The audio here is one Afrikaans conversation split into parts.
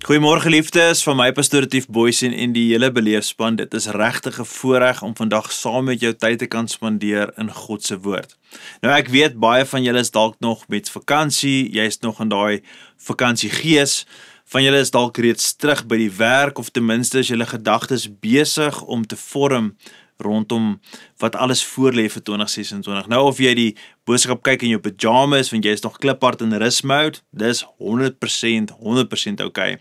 Goeiemôre liefdes, van my pastoor Tief Boysen en die hele beleefspan. Dit is regtig 'n voorreg om vandag saam met jou tyd te kan spandeer in God se woord. Nou ek weet baie van julle is dalk nog met vakansie, jy is nog in daai vakansiegees. Van julle is dalk reeds terug by die werk of ten minste is julle gedagtes besig om te vorm rondom wat alles voorlê vir 2026. Nou of jy die boodskap kyk in jou pyjamas, want jy is nog kliphard in rustmode, dis 100% okay.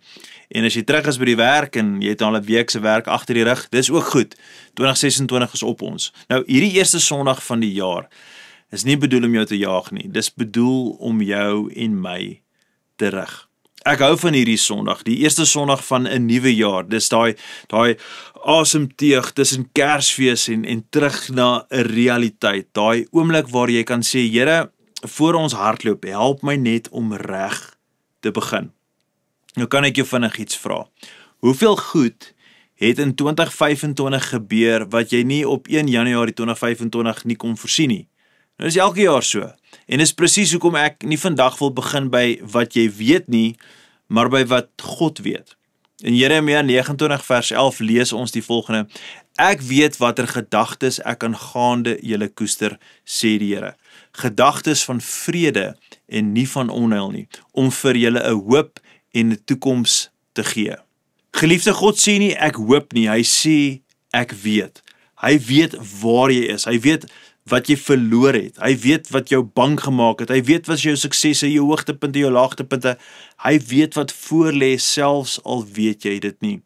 En as jy terug is by die werk en jy het al 'n week se werk agter die rug, dis ook goed. 2026 is op ons. Nou hierdie eerste Sondag van die jaar is nie bedoel om jou te jaag nie, dis bedoel om jou en my te rig. Ek hou van hierdie Sondag, die eerste Sondag van 'n nuwe jaar. Dis daai asemteug tussen Kersfees en terug na 'n realiteit. Daai oomblik waar jy kan sê, Here, voor ons hardloop, help my net om reg te begin. Nou kan ek jou vinnig iets vra. Hoeveel goed het in 2025 gebeur wat jy nie op 1 Januarie 2025 nie kon voorsien nie? Nou is elke jaar so. En dis presies hoekom ek nie vandag wil begin by wat jy weet nie, maar by wat God weet. In Jeremia 29 vers 11 lees ons die volgende: Ek weet watter gedagtes ek aangaande julle koester, sê die Here. Gedagtes van vrede en nie van onheil nie, om vir julle 'n hoop en 'n toekoms te gee. Geliefde, God sê nie ek hoop nie, hy sê ek weet. Hy weet waar jy is, hy weet wat jy verloor het, hy weet wat jou bang gemaak het, hy weet wat jou suksesse, jou hoogtepunte, jou laagtepunte, hy weet wat voorlê, selfs al weet jy dit nie.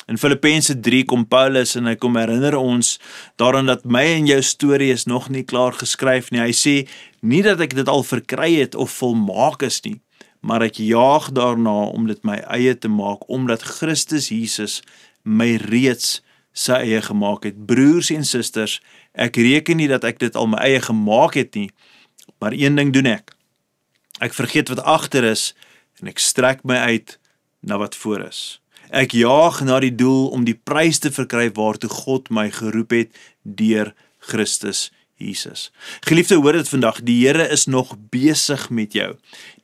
In Filippense 3 kom Paulus en hy kom herinner ons daaraan dat my en jou storie is nog nie klaar geskryf nie. Hy sê, nie dat ek dit al verkry het of volmaak is nie, maar ek jaag daarna om dit my eie te maak, omdat Christus Jesus my reeds sy eie gemaak het. Broers en susters, ek reken nie dat ek dit al my eie gemaak het nie, maar een ding doen ek. Ek vergeet wat agter is en ek strek my uit na wat voor is. Ek jaag na die doel om die prys te verkry waartoe God my geroep het deur Christus Jesus. Geliefde, hoor dit vandag, die Here is nog besig met jou.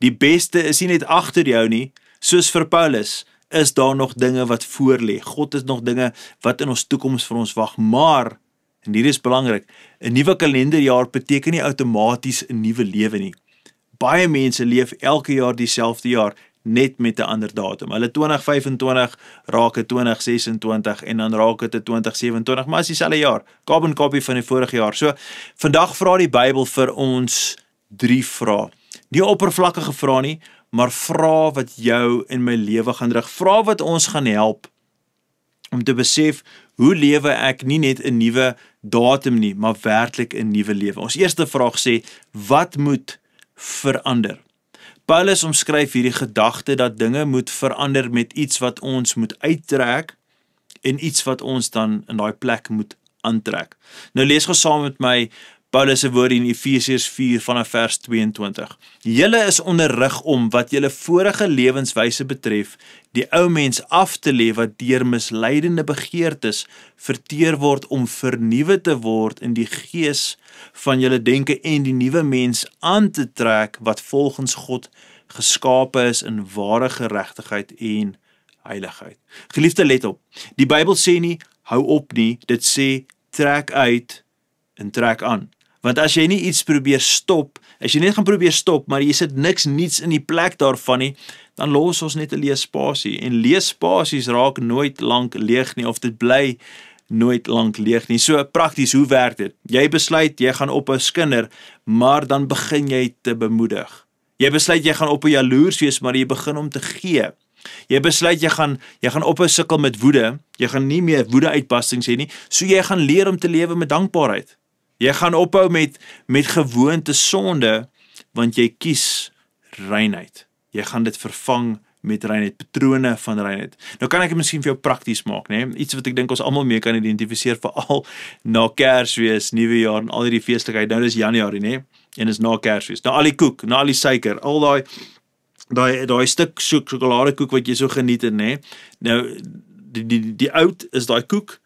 Die beste is nie net agter jou nie, soos vir Paulus, is daar nog dinge wat voor lê. God het nog dinge wat in ons toekoms vir ons wag, maar, en hier is belangrik, 'n nuwe kalenderjaar beteken nie outomaties 'n nuwe lewe nie. Baie mense leef elke jaar dieselfde jaar, net met 'n ander datum. Hulle 2025 raak 'n 2026 en dan raak dit 'n 2027, maar is dieselfde jaar, carbon copy van die vorige jaar. So, vandag vra die Bybel vir ons 3 vrae. Nie oppervlakkige vrae nie, maar vra wat jou en my lewe gaan rig. Vra wat ons gaan help om te besef, hoe lewe ek nie net 'n nuwe datum nie, maar werklik 'n nuwe lewe. Ons eerste vraag sê, wat moet verander? Paulus omskryf hierdie gedagte dat dinge moet verander met iets wat ons moet uittrek en iets wat ons dan in daai plek moet aantrek. Nou lees gou saam met my Paulus se woorde in Efesiërs 4 vanaf vers 22. Julle is onderrig om wat julle vorige lewenswyse betref, die ou mens af te lê wat deur misleidende begeertes verteer word om vernuwe te word in die gees van julle denke en die nuwe mens aan te trek wat volgens God geskape is in ware geregtigheid en heiligheid. Geliefde, let op. Die Bybel sê nie hou op nie, dit sê trek uit en trek aan. Want as jy nie iets probeer stop, as jy net gaan probeer stop, maar jy sit niks niets in die plek daarvan nie, dan los ons net 'n leë spasie. En leë spasies raak nooit lank leeg nie, of dit bly nooit lank leeg nie. So prakties, hoe werk dit? Jy besluit, jy gaan ophou skinder, maar dan begin jy te bemoedig. Jy besluit, jy gaan ophou jaloers wees, maar jy begin om te gee. Jy besluit, jy gaan ophou sukkel met woede, jy gaan nie meer woede-uitbarstings hê nie, so jy gaan leer om te lewe met dankbaarheid. Jy gaan ophou met gewoonte sonde, want jy kies reinheid. Jy gaan dit vervang met reinheid, patrone van reinheid. Nou kan ek dit miskien vir jou prakties maak, né? Iets wat ek dink ons almal mee kan identifiseer, veral na Kersfees, Nuwe Jaar en al hierdie feeslikheid. Nou dis Januarie, né? En is na Kersfees. Nou al die koek, na al die suiker, al daai stuk sjokoladekoek wat jy so geniet het, né? Nou die oud is daai koek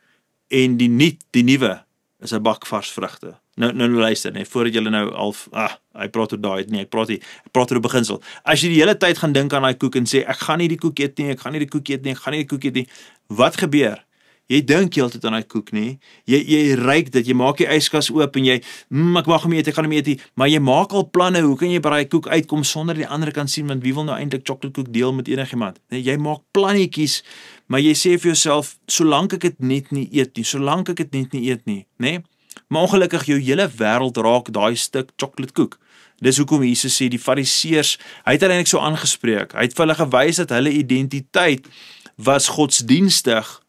en die nuwe is 'n bak vars vrugte. Nou luister, nee, voordat julle nou hy praat oor daai, nee, ek praat oor 'n beginsel. As jy die hele tyd gaan dink aan daai koek en sê, ek gaan nie die koek eet nie, ek gaan nie die koek eet nie, ek gaan nie die koek eet nie, wat gebeur? Jy dink heeltyd aan daai koek, nie? Jy ruik dit, jy maak die yskas oop en jy, ek mag hom eet, ek gaan hom eet nie, maar jy maak al planne, hoe kan jy by daai koek uitkom sonder die ander kan sien, want wie wil nou eintlik chocoladekoek deel met enigiemand? Nee, jy maak plannetjies, maar jy sê vir jouself, solank ek dit net nie eet nie, solank ek dit net nie eet nie, nee? Maar ongelukkig jou hele wêreld raak daai stuk chocoladekoek. Dis hoekom Jesus sê die Fariseërs, hy het eintlik so aangespreek. Hy het vir hulle gewys dat hulle identiteit was godsdienstig,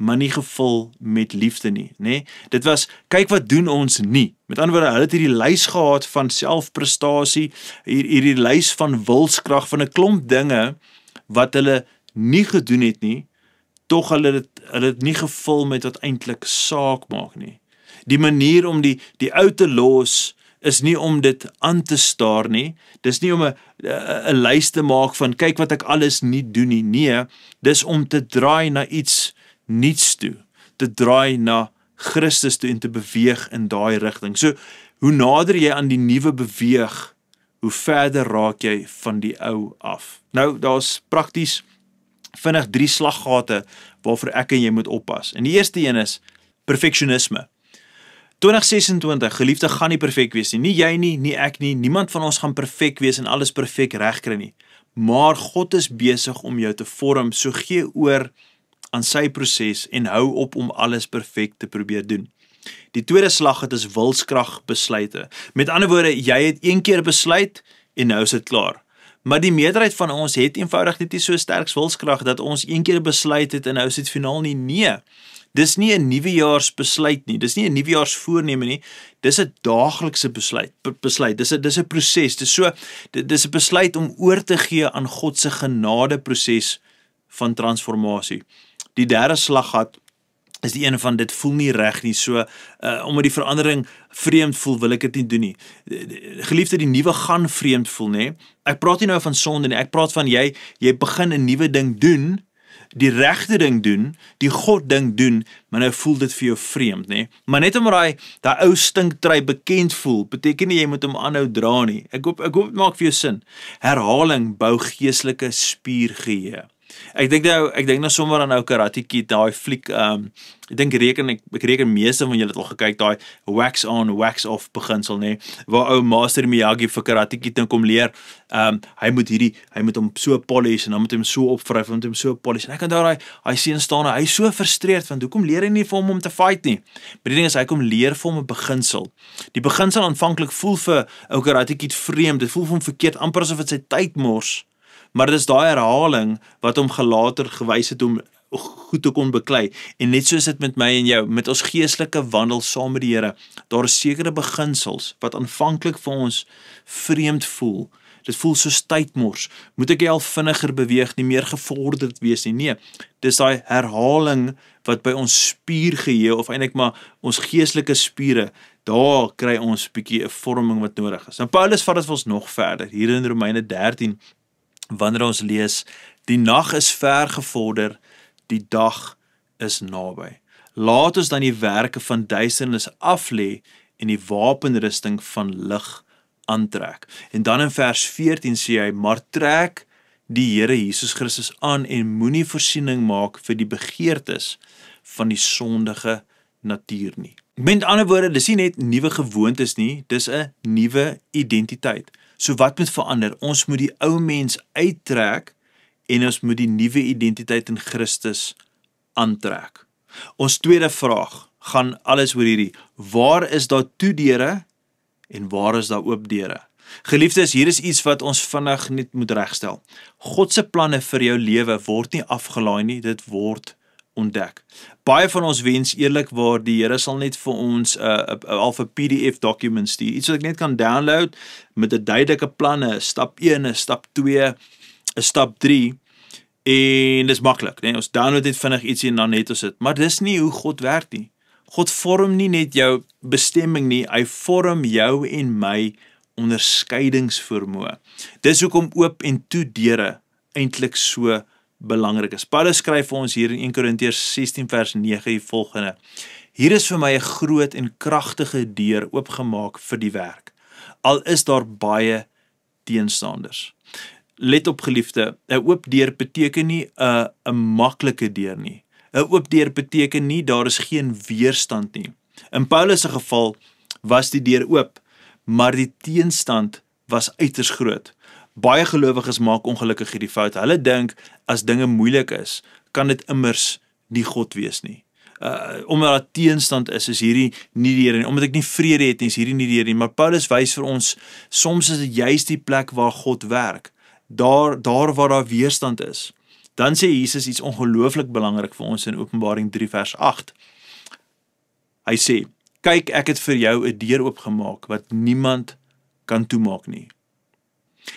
maar nie gevul met liefde nie, nê? Dit was, kyk wat doen ons nie. Met ander woorde, hulle het hierdie lys gehad van selfprestasie, hierdie lys van wilskrag, van 'n klomp dinge wat hulle nie gedoen het nie, tog hulle het nie gevul met wat eintlik saak maak nie. Die manier om die ou te los is nie om dit aan te staar nie. Dis nie om 'n lys te maak van kyk wat ek alles nie doen nie. Nee, dis om te draai na iets niets toe, te draai na Christus toe en te beweeg in daai rigting. So, hoe nader jy aan die nuwe beweeg, hoe verder raak jy van die ou af. Nou, daar's prakties vinnig 3 slaggate waarvoor ek en jy moet oppas. En die eerste een is perfeksionisme. 2026, geliefde, gaan nie perfek wees nie. Nie jy nie, nie ek nie, niemand van ons gaan perfek wees en alles perfek regkry nie. Maar God is besig om jou te vorm, so gee oor aan sy proses en hou op om alles perfek te probeer doen. Die tweede slaggat is wilskrag besluite. Met ander woorde, jy het een keer besluit en nou is dit klaar. Maar die meerderheid van ons het eenvoudig net nie so sterk wilskrag dat ons een keer besluit het en nou is dit finaal nie. Nee. Dis nie 'n nuwejaarsbesluit nie. Dis nie 'n nuwejaarsvoorneme nie. Dis 'n daaglikse besluit. Dis 'n proses. Dis 'n besluit om oor te gee aan God se genadeproses van transformasie. Die derde slaggat is die een van dit voel nie reg nie, so omdat die verandering vreemd voel, wil ek dit nie doen nie. Geliefde, die nuwe gaan vreemd voel, nê? Ek praat nie nou van sonde nie, ek praat van jy begin 'n nuwe ding doen, die regte ding doen, die God ding doen, maar nou voel dit vir jou vreemd, nê? Maar net omdat daai ou stinktrui bekend voel, beteken nie jy moet hom aanhou dra nie. Ek hoop dit maak vir jou sin. Herhaling bou geestelike spiergeheue. Ek dink nou sommer aan nou Karate Kid, daai fliek, ek reken meeste van julle het al gekyk, daai wax on, wax off beginsel, nê, waar ou Master Miyagi vir Karate Kid nou kom leer, hy moet hom so polish, en dan moet hy hom so opvryf, en moet hom so polish, en ek kan daar hy seun staan, hy is so frustreerd, want hoekom leer hy nie vir hom om te fight nie? Maar die ding is, hy kom leer vir hom 'n beginsel. Die beginsel aanvanklik voel vir ou Karate Kid vreemd, dit voel vir hom verkeerd, amper asof dit sy tyd mors, maar dit is daai herhaling wat hom later gewys het om goed te kon beklei. En net soos dit met my en jou, met ons geestelike wandel saam met die Here, daar is sekere beginsels wat aanvanklik vir ons vreemd voel. Dit voel soos tydmors. Moet ek al vinniger beweeg, nie meer gevorderd wees nie. Nee, dis daai herhaling wat by ons spiergeheue of eintlik maar ons geestelike spiere, daar kry ons bietjie 'n vorming wat nodig is. Nou Paulus vat dit vir ons nog verder. Hier in Romeine 13 wanneer ons lees, die nag is ver gevorder, die dag is naby. Laat ons dan die werke van duisternis aflê en die wapenrusting van lig aantrek. En dan in vers 14 sê hy, maar trek die Here Jesus Christus aan en moenie voorsiening maak vir die begeertes van die sondige natuur nie. Met ander woorde, dis nie net nuwe gewoontes nie, dis 'n nuwe identiteit. So wat moet verander? Ons moet die ou mens uittrek en ons moet die nuwe identiteit in Christus aantrek. Ons tweede vraag gaan alles oor hierdie, waar is daar toe deure en waar is daar oop deure? Geliefdes, hier is iets wat ons vinnig net moet regstel. God se planne vir jou lewe word nie afgelaai nie, dit word ontdek. Baie van ons wens eerlikwaar die Here sal net vir ons al 'n PDF dokument stuur, iets wat ek net kan download met 'n duidelike planne, stap 1, 'n stap 2, 'n stap 3 en dis maklik, nee, ons download net vinnig ietsie en dan net ons dit. Maar dis nie hoe God werk nie. God vorm nie net jou bestemming nie, hy vorm jou en my onderskeidingsvermoë. Dis hoekom oop en toe deure eintlik so belangrik is. Paulus skryf vir ons hier in 1 Korintiërs 16 vers 9 die volgende: Hier is vir my 'n groot en kragtige deur oopgemaak vir die werk. Al is daar baie teenstanders. Let op geliefde, 'n oop deur beteken nie 'n maklike deur nie. 'n Oop deur beteken nie daar is geen weerstand nie. In Paulus se geval was die deur oop, maar die teenstand was uiters groot. Baie gelowiges maak ongelukkig hierdie fout. Hulle dink as dinge moeilik is, kan dit immers nie God wees nie. Omdat daar teenstand is hierdie nie die Here nie. Omdat ek nie vrede het nie, is hierdie nie die Here nie. Maar Paulus wys vir ons, soms is dit juist die plek waar God werk. Daar waar daar weerstand is. Dan sê Jesus iets ongelooflik belangrik vir ons in Openbaring 3 vers 8. Hy sê, kyk, ek het vir jou 'n deur oopgemaak wat niemand kan toemaak nie.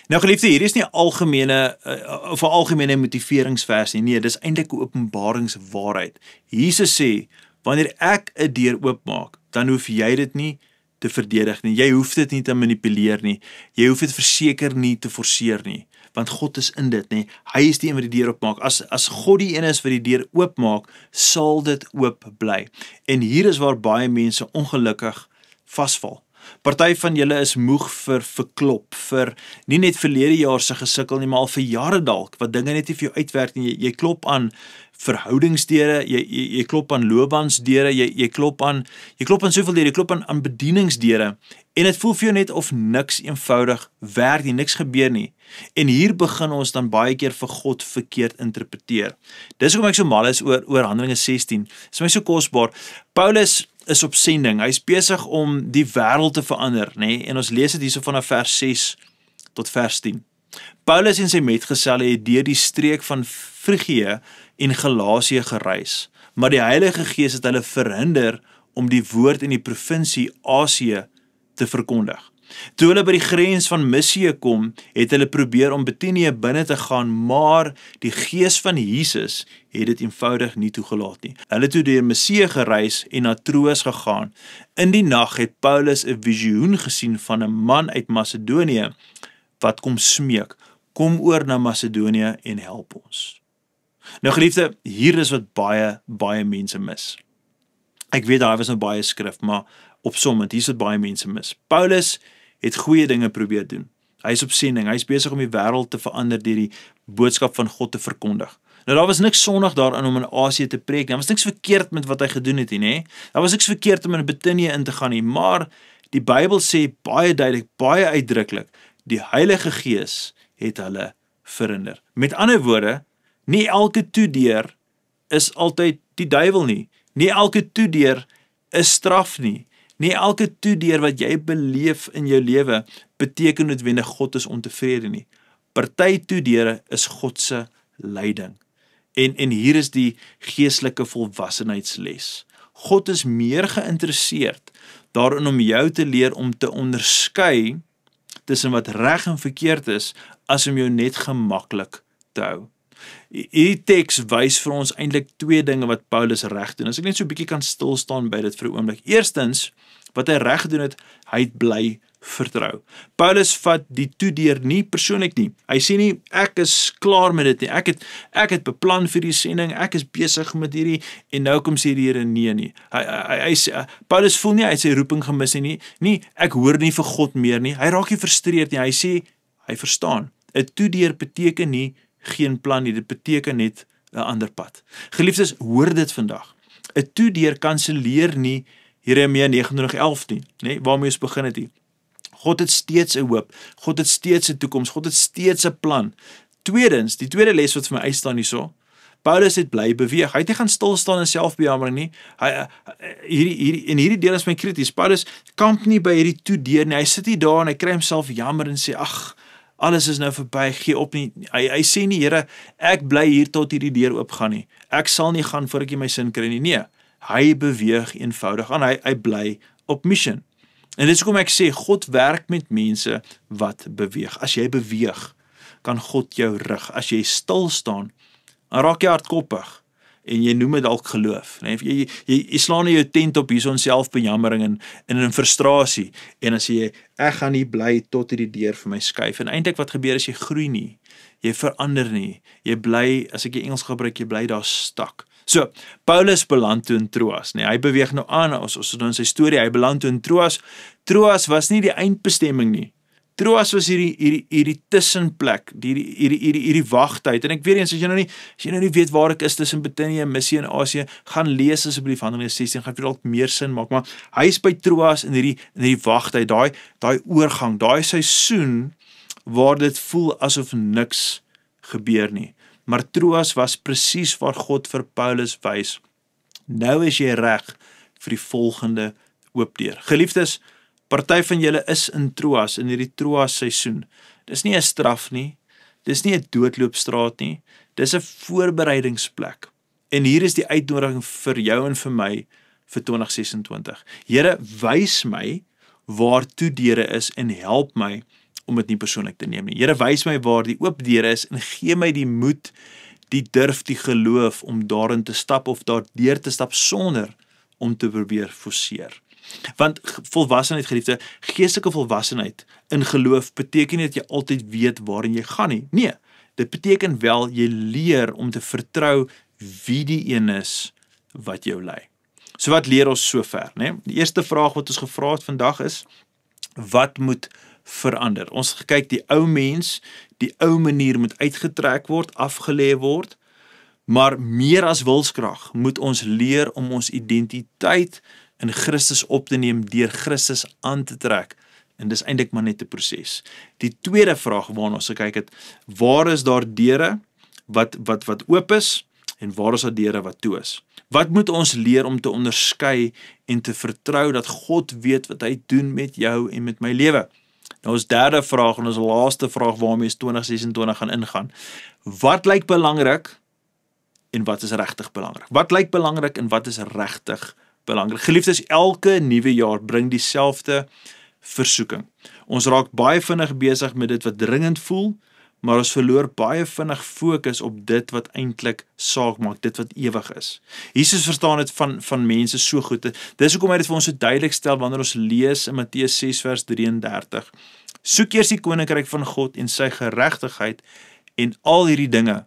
Nou geliefde, hier is nie 'n algemene motiveringsvers nie. Nee, dis eintlik 'n openbaringswaarheid. Jesus sê, wanneer ek 'n deur oopmaak, dan hoef jy dit nie te verdedig nie. Jy hoef dit nie te manipuleer nie. Jy hoef dit verseker nie te forceer nie. Want God is in dit, nie. Hy is die een wat die deur oopmaak. As God die een is wat die deur oopmaak, sal dit oop bly. En hier is waar baie mense ongelukkig vasval. Party van julle is moeg vir klop, vir nie net verlede jaar se gesukkel nie, maar al vir jare dalk, wat dinge net nie vir jou uitwerk nie. Jy klop aan verhoudingsdeure, jy klop aan loopbansdeure, jy klop aan soveel deure, jy klop aan bedieningsdeure, en dit voel vir jou net of niks eenvoudig werk nie, niks gebeur nie. En hier begin ons dan baie keer vir God verkeerd interpreteer. Dis hoekom ek so mal is oor Handelinge 16. Dit is my so kosbaar. Paulus is op sending. Hy is besig om die wêreld te verander, nê? En ons lees dit hierso vanaf vers 6 tot vers 10. Paulus en sy metgeselle het deur die streek van Frigië en Galasië gereis, maar die Heilige Gees het hulle verhinder om die woord in die provinsie Asië te verkondig. Toe hulle by die grens van Misië kom, het hulle probeer om Bitinië binne te gaan, maar die Gees van Jesus het dit eenvoudig nie toegelaat nie. Hulle het toe deur Misië gereis en na Troas gegaan. In die nag het Paulus 'n visioen gesien van 'n man uit Macedonië wat kom smeek, kom oor na Macedonië en help ons. Nou geliefde, hier is wat baie mense mis. Ek weet daar was nou baie skrif, maar opsommend, hier is wat baie mense mis. Paulus het goeie dinge probeer doen. Hy is op sending, hy is besig om die wêreld te verander deur die boodskap van God te verkondig. Nou daar was niks sondig daarin om in Asië te preek, daar was niks verkeerd met wat hy gedoen het nie, daar was niks verkeerd om in Bitinië in te gaan nie, maar die Bybel sê baie duidelik, baie uitdruklik, die Heilige Gees het hulle verhinder. Met ander woorde, nie elke toedeur is altyd die duiwel nie. Nie elke toedeur is straf nie. Nie elke toedeur wat jy beleef in jou lewe beteken noodwendig God is ontevrede nie. Party toedeure is God se leiding. En hier is die geestelike volwassenheidsles. God is meer geïnteresseerd daarin om jou te leer om te onderskei tussen wat reg en verkeerd is, as om jou net gemaklik te hou. Hierdie teks wys vir ons eintlik twee dinge wat Paulus reg doen. As ek net so 'n bietjie kan stil staan by dit vir 'n oomblik. Eerstens, wat hy reg gedoen het, hy het bly vertrou. Paulus vat die toedeur nie persoonlik nie. Hy sê nie, ek is klaar met dit nie. Ek het beplan vir die sending, ek is besig met hierdie, en nou kom sê die Here nee. Paulus voel nie, hy het sy roeping gemis nie, ek hoor nie vir God meer nie. Hy raak nie frustreerd nie. Hy sê, hy verstaan. 'n Toedeur beteken nie geen plan nie, dit beteken net 'n ander pad. Geliefdes, hoor dit vandag. 'n Toedeur kanselleer nie Jeremia 29:11 nie, waarmee ons begin het hier. God het steeds 'n hoop, God het steeds 'n toekoms, God het steeds 'n plan. Tweedens, die tweede les wat vir my uitstaan hierso, Paulus het bly beweeg. Hy het nie gaan stil staan in selfbejammering nie. Hierdie deel is my krities. Paulus kamp nie by hierdie toedeur nie. Hy sit nie daar en hy kry homself jammer en sê, ag, alles is nou verby, gee op nie. Hy sê nie, Here, ek bly hier tot hierdie deur oopgaan nie. Ek sal nie gaan voor ek my sin kry nie. Nee, hy beweeg eenvoudig aan. Hy bly op mission. En dit is hoekom ek sê, God werk met mense wat beweeg. As jy beweeg, kan God jou rig. As jy stil staan, dan raak jy hardkoppig. En jy noem dit dalk geloof. Nee? Jy slaan jou tent op hierso in selfbejammering en in frustrasie. En dan sê jy, ek gaan nie bly tot hierdie deur vir my skuif. En eintlik wat gebeur is, jy groei nie. Jy verander nie. Jy bly, as ek die Engels gebruik, jy bly daar stak. So, Paulus beland toe in Troas, nee, hy beweeg nou aan, ons nou in sy storie, hy beland toe in Troas. Troas was nie die eindbestemming nie. Troas was hierdie tussenplek, hierdie wagtyd. En ek weet eens, as jy nou nie weet waar ek is tussen Bithynië, Missie en Asië, gaan lees asseblief Handelinge 16, gaan vir dalk meer sin maak, maar hy is by Troas in hierdie wagtyd, daai oorgang, daai seisoen waar dit voel asof niks gebeur nie. Maar Troas was presies waar God vir Paulus wys. Nou is jy reg vir die volgende oopdeur. Geliefdes, party van julle is in Troas, in hierdie Troas seisoen. Dis nie 'n straf nie, dis nie 'n doodloopstraat nie, dis 'n voorbereidingsplek. En hier is die uitnodiging vir jou en vir my vir 2026. Here, wys my waar toe deure is en help my om dit nie persoonlik te neem nie. Here, wys my waar die oop deure is en gee my die moed, die durf, die geloof om daarin te stap of daardeur te stap sonder om te probeer forceer. Want volwassenheid, geliefde, geestelike volwassenheid in geloof beteken nie dat jy altyd weet waarin jy gaan nie. Nee, dit beteken wel jy leer om te vertrou wie die een is wat jou lei. So wat leer ons sover, né? Die eerste vraag wat ons gevra het vandag is, wat moet verander? Ons het gekyk, die ou mens, die ou manier moet uitgetrek word, afgelê word, maar meer as wilskrag moet ons leer om ons identiteit in Christus op te neem, deur Christus aan te trek. En dis eintlik maar net 'n proses. Die tweede vraag waarna ons gekyk het, waar is daar deure wat oop is en waar is daar deure wat toe is? Wat moet ons leer om te onderskei en te vertrou dat God weet wat hy doen met jou en met my lewe? Nou ons derde vraag en ons laaste vraag waarmee ons 2026 gaan ingaan. Wat lyk belangrik en wat is regtig belangrik? Wat lyk belangrik en wat is regtig belangrik? Geliefdes, elke nuwe jaar bring dieselfde versoeking. Ons raak baie vinnig besig met dit wat dringend voel, maar ons verloor baie vinnig fokus op dit wat eintlik saak maak, dit wat ewig is. Jesus verstaan dit van mense so goed. Dis hoekom hy dit vir ons so duidelik stel wanneer ons lees in Matteus 6 vers 33. Soek eers die koninkryk van God en sy geregtigheid en al hierdie dinge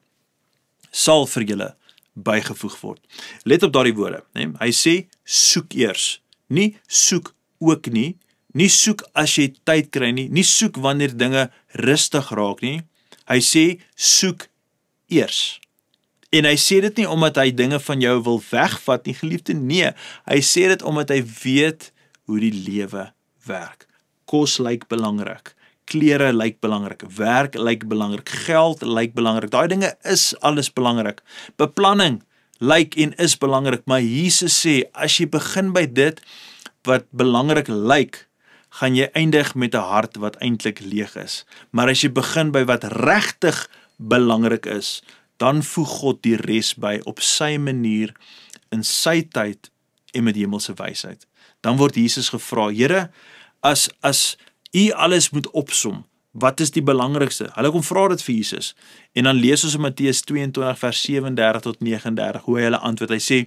sal vir julle bygevoeg word. Let op daardie woorde, né? Hy sê soek eers, nie soek ook nie, nie soek as jy tyd kry nie, nie soek wanneer dinge rustig raak nie. Hy sê soek eers. En hy sê dit nie omdat hy dinge van jou wil wegvat nie, geliefde, nee. Hy sê dit omdat hy weet hoe die lewe werk. Kos lyk belangrik, klere lyk belangrik, werk lyk belangrik, geld lyk belangrik. Daai dinge is alles belangrik. Beplanning lyk en is belangrik, maar Jesus sê as jy begin by dit wat belangrik lyk, gaan jy eindig met 'n hart wat eintlik leeg is. Maar as jy begin by wat regtig belangrik is, dan voeg God die res by op sy manier, in sy tyd en met hemelse wysheid. Dan word Jesus gevra, Here, as U alles moet opsom, wat is die belangrikste? Hulle kom vra dit vir Jesus. En dan lees ons in Matteus 22 vers 37 tot 39 hoe hy hulle antwoord. Hy sê,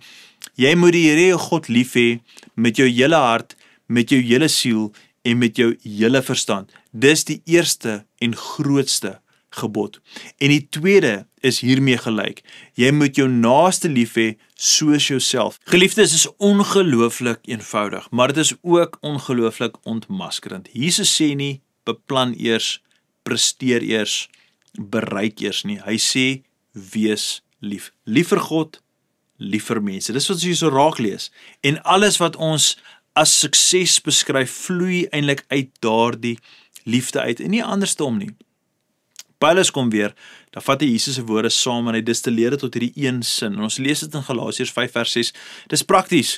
jy moet die Here jou God lief hê met jou hele hart, met jou hele siel en met jou hele verstand. Dis die eerste en grootste gebod. En die tweede is hiermee gelyk. Jy moet jou naaste lief hê soos jouself. Geliefdes, is ongelooflik eenvoudig, maar dit is ook ongelooflik ontmaskerend. Jesus sê nie, beplan eers, presteer eers, bereik eers nie. Hy sê, wees lief. Lief vir God, lief vir mense. Dis wat ons hier so raak lees. En alles wat ons as sukses beskryf, vloei eintlik uit daardie liefde uit, en nie andersom nie. Paulus kom weer, dan vat hy Jesus se woorde saam en hy distilleer dit tot hierdie een sin. En ons lees dit in Galasiërs 5 vers 6. Dis prakties,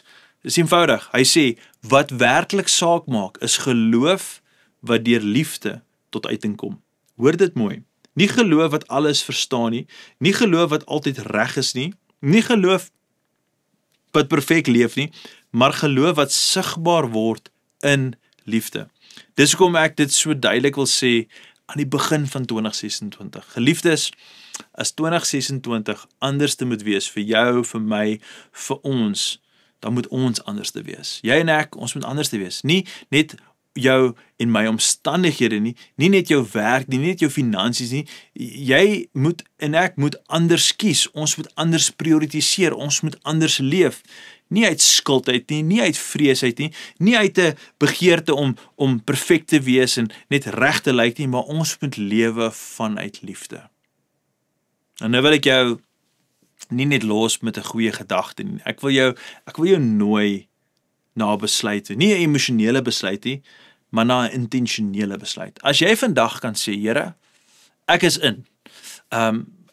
dis eenvoudig. Hy sê, wat werklik saak maak, is geloof wat deur liefde tot uiting kom. Hoor dit mooi. Nie geloof wat alles verstaan nie, nie geloof wat altyd reg is nie, nie geloof wat perfek leef nie, maar geloof wat sigbaar word in liefde. Dis hoekom ek dit so duidelik wil sê aan die begin van 2026. Geliefdes, as 2026 anders te moet wees vir jou, vir my, vir ons, dan moet ons anders te wees. Jy en ek, ons moet anders te wees. Nie net jou en my omstandighede nie, nie net jou werk nie, nie net jou finansies nie. Jy moet en ek moet anders kies. Ons moet anders prioritiseer. Ons moet anders leef. Nie uit skuld uit nie, nie uit vrees uit nie, nie uit 'n begeerte om perfek te wees en net reg te lyk nie, maar ons moet lewe vanuit liefde. En nou wil ek jou nie net los met 'n goeie gedagte nie. Ek wil jou nooi na 'n besluit toe. Nie 'n emosionele besluit nie, maar na 'n intentionele besluit. As jy vandag kan sê, Here, ek is in.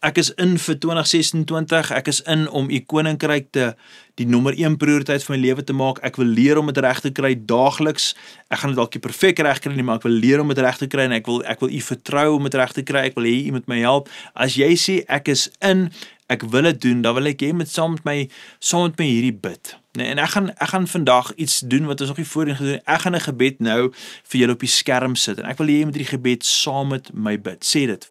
Ek is in vir 2026, ek is in om u koninkryk die nommer 1 prioriteit van my lewe te maak. Ek wil leer om dit reg te kry daagliks. Ek gaan dit dalk nie perfek reg kry nie, maar ek wil leer om dit reg te kry en ek wil u vertrou om dit reg te kry. Ek wil hê u moet my help. As jy sê ek is in, ek wil dit doen, dan wil ek jy moet saam met my hierdie bid. Nee, en ek gaan vandag iets doen wat ons nog nie voorheen gedoen het. Ek gaan 'n gebed nou vir julle op die skerm sit en ek wil hê jy moet hierdie gebed saam met my bid. Sê dit.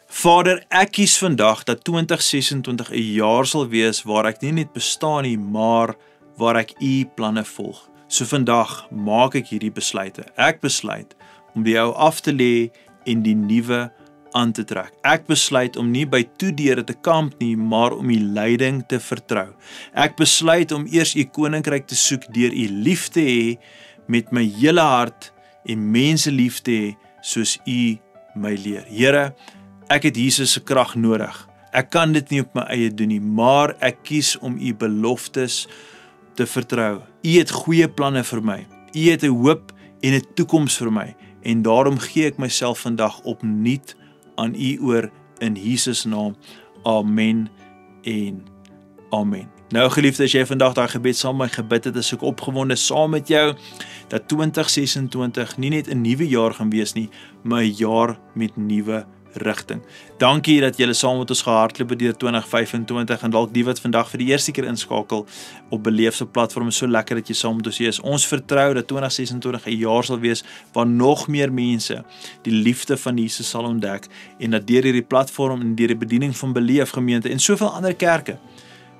Vader, ek kies vandag dat 2026 'n jaar sal wees waar ek nie net bestaan nie, maar waar ek u planne volg. So vandag maak ek hierdie besluite. Ek besluit om die ou af te lê en die nuwe aan te trek. Ek besluit om nie by toedeure te kamp nie, maar om u leiding te vertrou. Ek besluit om eers u koninkryk te soek deur u lief te hê met my hele hart en mense lief te hê soos u my leer. Here, ek het Jesus se krag nodig. Ek kan dit nie op my eie doen nie, maar ek kies om u beloftes te vertrou. U het goeie planne vir my. U het 'n hoop en 'n toekoms vir my en daarom gee ek myself vandag opnuut aan u oor in Jesus naam. Amen en amen. Nou geliefde, as jy vandag daai gebed saam met my gebid het, is ek opgewonde saam met jou dat 2026 nie net 'n nuwe jaar gaan wees nie, maar 'n jaar met nuwe rigting. Dankie dat julle saam met ons gehardloop het deur 2025 en dalk die wat vandag vir die eerste keer inskakel op Beleef se platform, is so lekker dat jy saam met ons is. Ons vertrou dat 2026 'n jaar sal wees waar nog meer mense die liefde van Jesus sal ontdek en dat deur hierdie platform en deur die bediening van Beleef gemeente en soveel ander kerke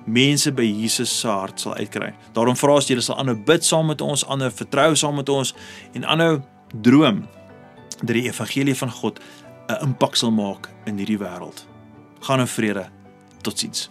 mense by Jesus se hart sal uitkry. Daarom vra ons julle sal aanhou bid saam met ons, aanhou vertrou saam met ons en aanhou droom dat die evangelie van God 'n impak sal maak in hierdie wêreld. Gaan in vrede. Totsiens.